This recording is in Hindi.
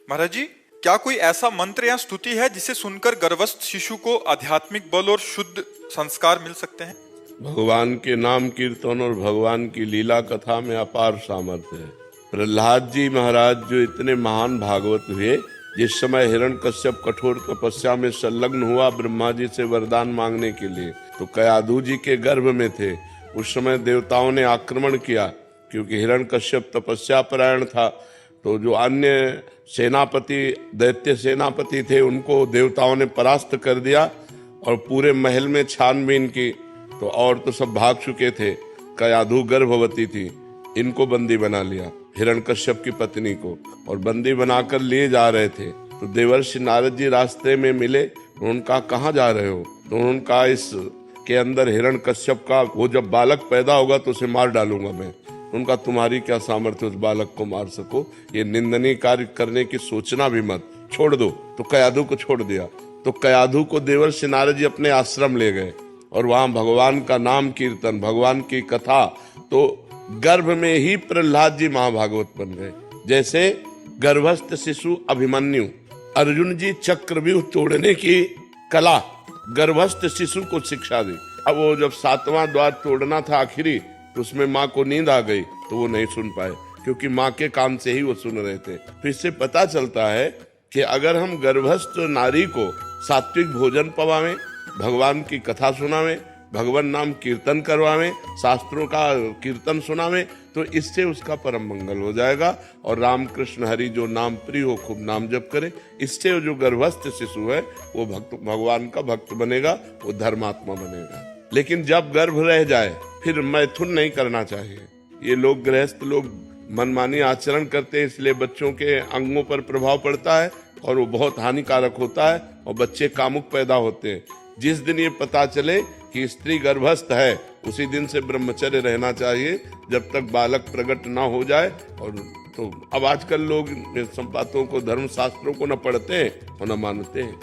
महाराज जी, क्या कोई ऐसा मंत्र या स्तुति है जिसे सुनकर गर्भस्थ शिशु को आध्यात्मिक बल और शुद्ध संस्कार मिल सकते हैं? भगवान के नाम कीर्तन और भगवान की लीला कथा में अपार सामर्थ्य है। प्रहलाद जी महाराज जो इतने महान भागवत हुए, जिस समय हिरण्यकश्यप कठोर तपस्या में संलग्न हुआ ब्रह्मा जी से वरदान मांगने के लिए, तो कयाधु जी के गर्भ में थे। उस समय देवताओं ने आक्रमण किया, क्योंकि हिरण्यकश्यप तपस्या परायण था। तो जो अन्य सेनापति, दैत्य सेनापति थे, उनको देवताओं ने परास्त कर दिया और पूरे महल में छानबीन की, तो और तो सब भाग चुके थे। कयाधु गर्भवती थी, इनको बंदी बना लिया, हिरण्यकश्यप की पत्नी को, और बंदी बनाकर लिए जा रहे थे। तो देवर्षि नारद जी रास्ते में मिले, तो उनका कहाँ जा रहे हो? तो उनका इस के अंदर हिरण्यकश्यप का वो जब बालक पैदा होगा तो उसे मार डालूंगा मैं। उनका तुम्हारी क्या सामर्थ्य उस बालक को मार सको? ये निंदनीय कार्य करने की सोचना भी मत, छोड़ दो। तो कयाधु को छोड़ दिया। तो कयाधु को देवर्षि नारद जी अपने आश्रम ले गए और वहां भगवान का नाम कीर्तन, भगवान की कथा। तो गर्भ में ही प्रहलाद जी महाभागवत बन गए। जैसे गर्भस्थ शिशु अभिमन्यु, अर्जुन जी चक्रव्यूह तोड़ने की कला गर्भस्थ शिशु को शिक्षा दी। अब वो जब 7वां द्वार तोड़ना था आखिरी, तो उसमें माँ को नींद आ गई, तो वो नहीं सुन पाए, क्योंकि माँ के कान से ही वो सुन रहे थे। तो इससे पता चलता है कि अगर हम गर्भस्थ नारी को सात्विक भोजन पवावें, भगवान की कथा सुनावें, भगवान नाम कीर्तन करवावें, शास्त्रों का कीर्तन सुनावें, तो इससे उसका परम मंगल हो जाएगा। और राम कृष्ण हरि जो नाम प्रिय हो, खूब नाम जप करे, इससे जो गर्भस्थ शिशु है वो भगवान का भक्त बनेगा, वो धर्मात्मा बनेगा। लेकिन जब गर्भ रह जाए, फिर मैथुन नहीं करना चाहिए। ये लोग गृहस्थ लोग मनमानी आचरण करते हैं, इसलिए बच्चों के अंगों पर प्रभाव पड़ता है और वो बहुत हानिकारक होता है और बच्चे कामुक पैदा होते हैं। जिस दिन ये पता चले कि स्त्री गर्भस्थ है, उसी दिन से ब्रह्मचर्य रहना चाहिए, जब तक बालक प्रकट ना हो जाए। और तो अब आजकल लोग इन बातों को, धर्म शास्त्रों को न पढ़ते हैं और न मानते हैं।